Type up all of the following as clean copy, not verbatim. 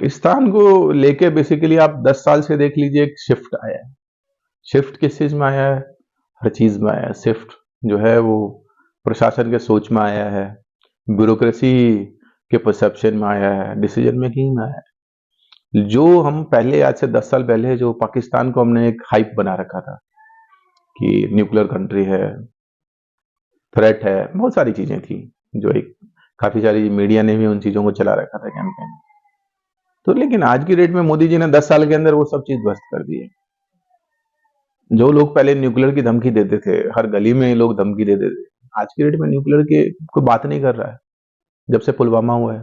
पाकिस्तान को लेके बेसिकली आप 10 साल से देख लीजिए, एक शिफ्ट आया है। शिफ्ट किस चीज में आया है? हर चीज में आया है। शिफ्ट जो है वो प्रशासन के सोच में आया है, ब्यूरोक्रेसी के परसेप्शन में आया है, डिसीजन मेकिंग में आया है। जो हम पहले, आज से 10 साल पहले, जो पाकिस्तान को हमने एक हाइप बना रखा था कि न्यूक्लियर कंट्री है, थ्रेट है, बहुत सारी चीजें थी, जो एक काफी सारी मीडिया ने भी उन चीजों को चला रखा था कैंपेन। तो लेकिन आज की डेट में मोदी जी ने 10 साल के अंदर वो सब चीज ध्वस्त कर दी है। जो लोग पहले न्यूक्लियर की धमकी देते थे, हर गली में लोग धमकी देते थे, आज की डेट में न्यूक्लियर की कोई बात नहीं कर रहा है, जब से पुलवामा हुआ है।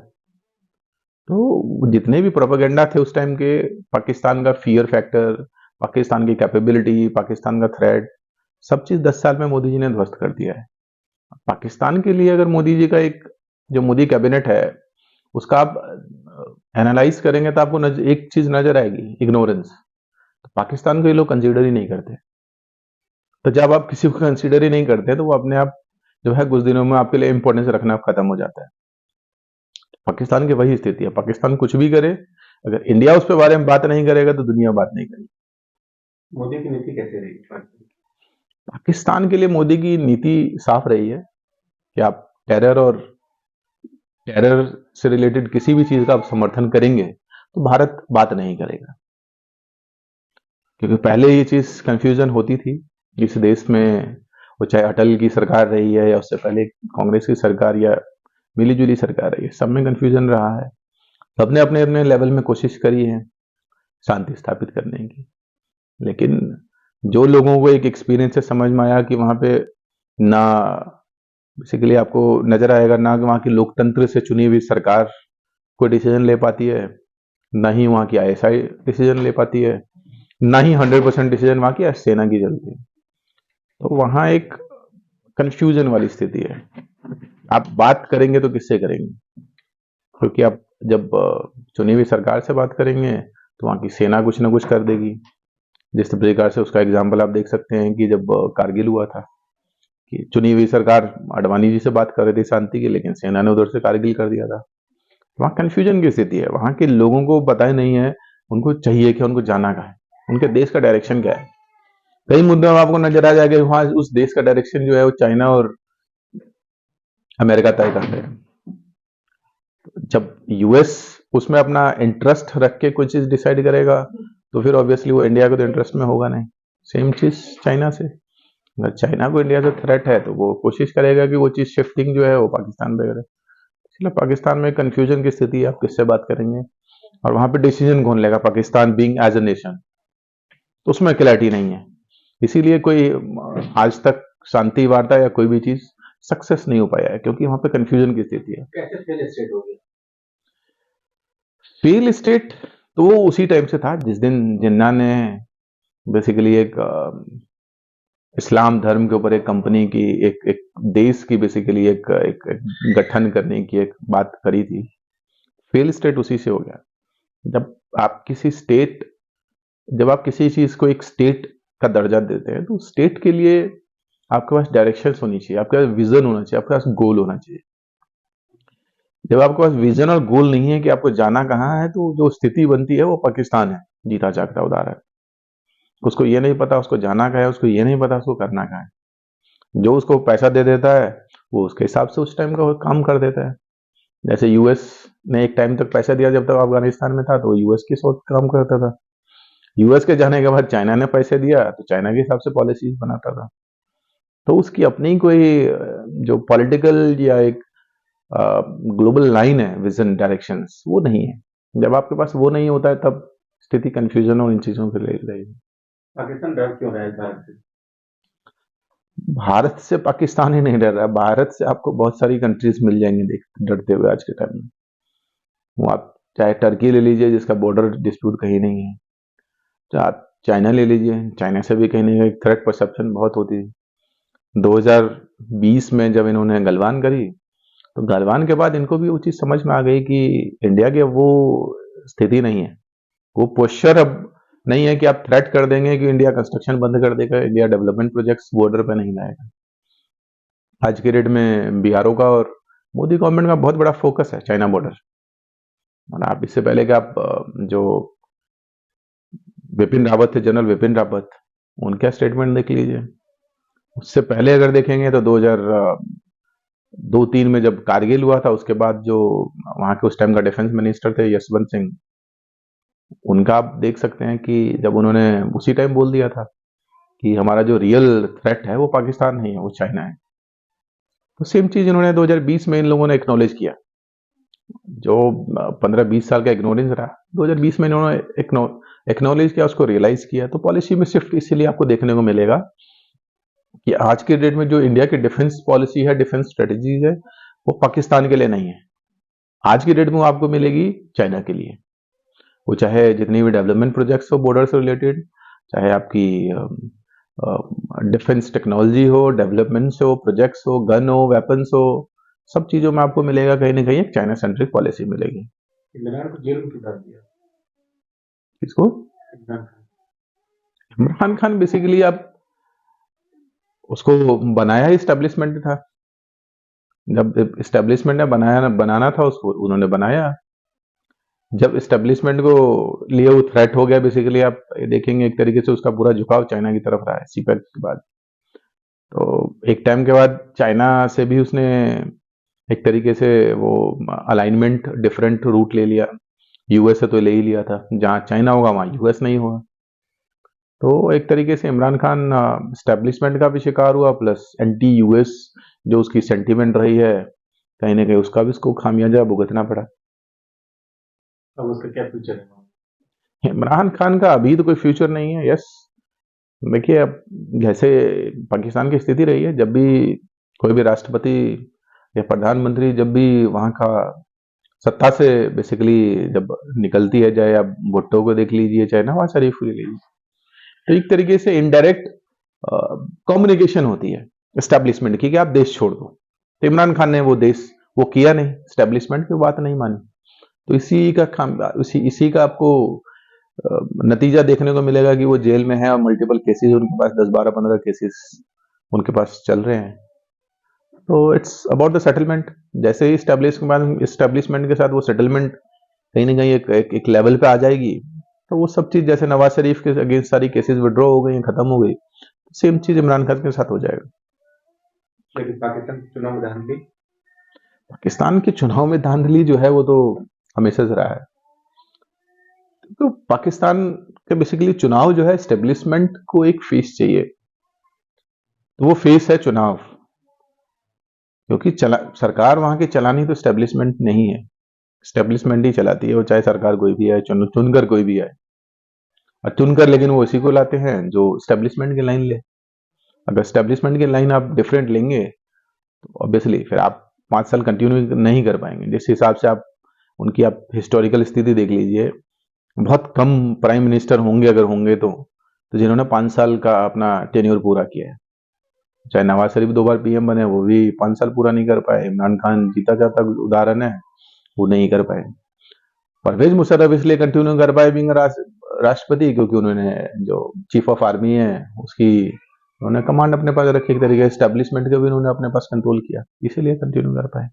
तो जितने भी प्रोपेगेंडा थे उस टाइम के, पाकिस्तान का फियर फैक्टर, पाकिस्तान की कैपेबिलिटी, पाकिस्तान का थ्रेट, सब चीज 10 साल में मोदी जी ने ध्वस्त कर दिया है। पाकिस्तान के लिए अगर मोदी जी का एक, जो मोदी कैबिनेट है, उसका आप एनालाइज करेंगे तो आपको एक चीज नजर आएगी, इग्नोरेंस। तो पाकिस्तान को ये लोग कंसीडर ही नहीं करते। तो जब आप किसी को कंसीडर ही नहीं करते तो वो अपने आप जो है कुछ दिनों में आपके लिए इंपॉर्टेंस रखना खत्म हो जाता है। पाकिस्तान की वही स्थिति है। पाकिस्तान कुछ भी करे, अगर इंडिया उस पर बारे में बात नहीं करेगा तो दुनिया बात नहीं करेगी। मोदी की नीति कैसे रही? पाकिस्तान के लिए मोदी की नीति साफ रही है कि आप टेरर से रिलेटेड किसी भी चीज का आप समर्थन करेंगे तो भारत बात नहीं करेगा। क्योंकि पहले ये चीज कंफ्यूजन होती थी इस देश में, वो चाहे अटल की सरकार रही है या उससे पहले कांग्रेस की सरकार या मिली-जुली सरकार रही है, सब में कंफ्यूजन रहा है। सबने अपने अपने लेवल में कोशिश करी है शांति स्थापित करने की। लेकिन जो लोगों को एक एक्सपीरियंस से समझ में आया कि वहां पे ना, बेसिकली आपको नजर आएगा ना कि वहां की लोकतंत्र से चुनी हुई सरकार कोई डिसीजन ले पाती है, ना ही वहां की आईएसआई डिसीजन ले पाती है, ना ही 100% डिसीजन वहां की सेना की चलती है। तो वहां एक कंफ्यूजन वाली स्थिति है। आप बात करेंगे तो किससे करेंगे? क्योंकि आप जब चुनी हुई सरकार से बात करेंगे तो वहां की सेना कुछ ना कुछ कर देगी। जिस प्रकार से उसका एग्जाम्पल आप देख सकते हैं कि जब कारगिल हुआ था, कि चुनी हुई सरकार अडवाणी जी से बात कर रही थी शांति की, लेकिन सेना ने उधर से कारगिल कर दिया था। वहां कंफ्यूजन की स्थिति है। वहां के लोगों को पता ही नहीं है उनको चाहिए क्या, उनको जाना कहाँ है, उनके देश का डायरेक्शन क्या है। कई मुद्दों में आपको नजर आ जाएगा वहां उस देश का डायरेक्शन जो है वो चाइना और अमेरिका तय करते हैं। जब यूएस उसमें अपना इंटरेस्ट रख के कोई चीज डिसाइड करेगा तो फिर ऑब्वियसली वो इंडिया के तो इंटरेस्ट में होगा नहीं। सेम चीज चाइना से, अगर चाइना को इंडिया से थ्रेट है तो वो कोशिश करेगा कि वो चीज शिफ्टिंग जो है वो पाकिस्तान पे करे। इसलिए पाकिस्तान में कंफ्यूजन की स्थिति है, आप किससे बात करेंगे और वहां पे डिसीजन कौन लेगा, Pakistan being as a nation, तो उसमें क्लैरिटी नहीं है। इसीलिए कोई आज तक शांति वार्ता या कोई भी चीज सक्सेस नहीं हो पाया है, क्योंकि वहां पे कंफ्यूजन की स्थिति है। कैसे फेल स्टेट हो गया? फेल स्टेट तो वो उसी टाइम से था जिस दिन जिन्ना ने बेसिकली एक इस्लाम धर्म के ऊपर एक कंपनी की, एक देश की बेसिकली एक गठन करने की एक बात करी थी। फेल स्टेट उसी से हो गया। जब आप किसी स्टेट, जब आप किसी चीज को एक स्टेट का दर्जा देते हैं तो स्टेट के लिए आपके पास डायरेक्शन होनी चाहिए, आपके पास विजन होना चाहिए, आपके पास गोल होना चाहिए। जब आपके पास विजन और गोल नहीं है कि आपको जाना कहाँ है, तो जो स्थिति बनती है वो पाकिस्तान है, जीता जागता उदाहरण। उसको ये नहीं पता उसको जाना कहाँ है, उसको ये नहीं पता उसको करना कहाँ है। जो उसको पैसा दे देता है वो उसके हिसाब से उस टाइम का वो काम कर देता है। जैसे यूएस ने एक टाइम तक पैसा दिया जब तक अफगानिस्तान में था, तो यूएस की सोच काम करता था। यूएस के जाने के बाद चाइना ने पैसे दिया तो चाइना के हिसाब से पॉलिसीज बनाता था। तो उसकी अपनी कोई जो पॉलिटिकल या एक ग्लोबल लाइन है, विजन डायरेक्शंस, वो नहीं है। जब आपके पास वो नहीं होता है तब स्थिति कंफ्यूजन और इन चीजों के लिए रहेगी। पाकिस्तान डर क्यों रहा है भारत से? भारत से पाकिस्तान ही नहीं डर रहा है, भारत से आपको बहुत सारी कंट्रीज मिल जाएंगी देख डरते हुए आज के टाइम में। वो आप चाहे टर्की ले लीजिए जिसका बॉर्डर डिस्प्यूट कहीं नहीं है, चाहे आप चाइना ले लीजिए, चाइना से भी कहीं नहीं है, थ्रेट परसेप्शन बहुत होती थी। 2020 में जब इन्होंने गलवान करी तो गलवान के बाद इनको भी वो चीज समझ में आ गई कि इंडिया की अब वो स्थिति नहीं है, वो पोस्चर अब नहीं है कि आप थ्रेट कर देंगे कि इंडिया कंस्ट्रक्शन बंद कर देगा, इंडिया डेवलपमेंट प्रोजेक्ट्स बॉर्डर पे नहीं लाएगा। आज के डेट में बिहारों का और मोदी गवर्नमेंट का बहुत बड़ा फोकस है चाइना बॉर्डर। और आप इससे पहले कि आप जो विपिन रावत थे, जनरल विपिन रावत, उनका स्टेटमेंट देख लीजिए। उससे पहले अगर देखेंगे तो 2002-3 में जब कारगिल हुआ था, उसके बाद जो वहां के उस टाइम का डिफेंस मिनिस्टर थे यशवंत सिंह, उनका आप देख सकते हैं कि जब उन्होंने उसी टाइम बोल दिया था कि हमारा जो रियल थ्रेट है वो पाकिस्तान नहीं है, वो चाइना है। तो सेम चीज इन्होंने 2020 में इन लोगों ने एक्नॉलेज किया। जो 15-20 साल का इग्नोरेंस रहा, 2020 में इन्होंने एक्नॉलेज किया, उसको रियलाइज किया। तो पॉलिसी में शिफ्ट इसीलिए आपको देखने को मिलेगा कि आज के डेट में जो इंडिया की डिफेंस पॉलिसी है, डिफेंस स्ट्रेटेजीज है, वो पाकिस्तान के लिए नहीं है। आज की डेट में वो आपको मिलेगी चाइना के लिए। वो चाहे जितनी भी डेवलपमेंट प्रोजेक्ट्स हो बॉर्डर से रिलेटेड, चाहे आपकी डिफेंस टेक्नोलॉजी हो, डेवलपमेंट्स हो, प्रोजेक्ट्स हो, गन हो, वेपन्स हो, सब चीजों में आपको मिलेगा कहीं ना कहीं एक चाइना सेंट्रिक पॉलिसी मिलेगी। इमरान को जेल में क्यों डाल दिया? किसको? इमरान खान। इमरान खान बेसिकली आप उसको बनाया ही स्टैब्लिशमेंट था। जब स्टैब्लिशमेंट ने बनाना था उसको, उन्होंने बनाया। जब स्टैब्लिशमेंट को लिए वो थ्रेट हो गया, बेसिकली आप देखेंगे एक तरीके से उसका पूरा झुकाव चाइना की तरफ रहा है सीपैक के बाद। तो एक टाइम के बाद चाइना से भी उसने एक तरीके से वो अलाइनमेंट डिफरेंट रूट ले लिया। यूएस से तो ले ही लिया था, जहां चाइना होगा वहां यूएस नहीं होगा। तो एक तरीके से इमरान खान स्टैब्लिशमेंट का भी शिकार हुआ, प्लस एंटी यूएस जो उसकी सेंटीमेंट रही है, कहीं ना कहीं उसका भी उसको खामियाजा भुगतना पड़ा। अब उसका क्या फ्यूचर है? इमरान खान का अभी तो कोई फ्यूचर नहीं है। यस, देखिए अब जैसे पाकिस्तान की स्थिति रही है, जब भी कोई भी राष्ट्रपति या प्रधानमंत्री जब भी वहां का सत्ता से बेसिकली जब निकलती है, चाहे आप भुट्टो को देख लीजिए, चाहे नवाज शरीफ को ले लीजिए, तो एक तरीके से इनडायरेक्ट कम्युनिकेशन होती है एस्टेब्लिशमेंट की कि आप देश छोड़ दो। तो इमरान खान ने वो किया नहीं, एस्टेब्लिशमेंट की बात नहीं मानी। तो इसी का आपको नतीजा देखने को मिलेगा कि वो जेल में है और मल्टीपल केसेस उनके पास 10-12-15 केसेस उनके पास चल रहे हैं। तो इट्स अबाउट द सेटलमेंट। जैसे ही स्टैब्लिशमेंट के साथ वो सेटलमेंट कहीं ना कहीं एक लेवल पे आ जाएगी, तो वो सब चीज जैसे नवाज शरीफ के अगेंस्ट सारी केसेस विड्रॉ हो गई, खत्म हो गई, सेम चीज इमरान खान के साथ हो जाएगा। लेकिन पाकिस्तान के चुनाव में धांधली। पाकिस्तान के चुनाव में धांधली जो है वो तो हमेशा से रहा है। तो पाकिस्तान के बेसिकली चुनाव जो है, स्टेब्लिशमेंट को एक फेस चाहिए, तो वो फेस है चुनाव। क्योंकि सरकार वहां की चलानी तो स्टेब्लिशमेंट नहीं है, स्टेब्लिशमेंट ही चलाती है। वो चाहे सरकार कोई भी है, चुनकर कोई भी आए, और चुनकर लेकिन वो इसी को लाते हैं जो स्टेब्लिशमेंट की लाइन ले। अगर स्टेब्लिशमेंट की लाइन आप डिफरेंट लेंगे तो ऑब्वियसली फिर आप 5 साल कंटिन्यू नहीं कर पाएंगे। जिस हिसाब से आप उनकी आप हिस्टोरिकल स्थिति देख लीजिए, बहुत कम प्राइम मिनिस्टर होंगे, अगर होंगे तो जिन्होंने 5 साल का अपना टेन्योर पूरा किया है। चाहे नवाज शरीफ 2 बार पीएम बने, वो भी 5 साल पूरा नहीं कर पाए। इमरान खान जीता जाता उदाहरण है, वो नहीं कर पाए। परवेज मुशर्रफ इसलिए कंटिन्यू कर पाए बिंग राष्ट्रपति, क्योंकि उन्होंने जो चीफ ऑफ आर्मी है उसकी उन्होंने कमांड अपने पास रखी, एक तरीके से स्टैब्लिशमेंट को भी उन्होंने अपने पास कंट्रोल किया, इसीलिए कंटिन्यू कर पाए।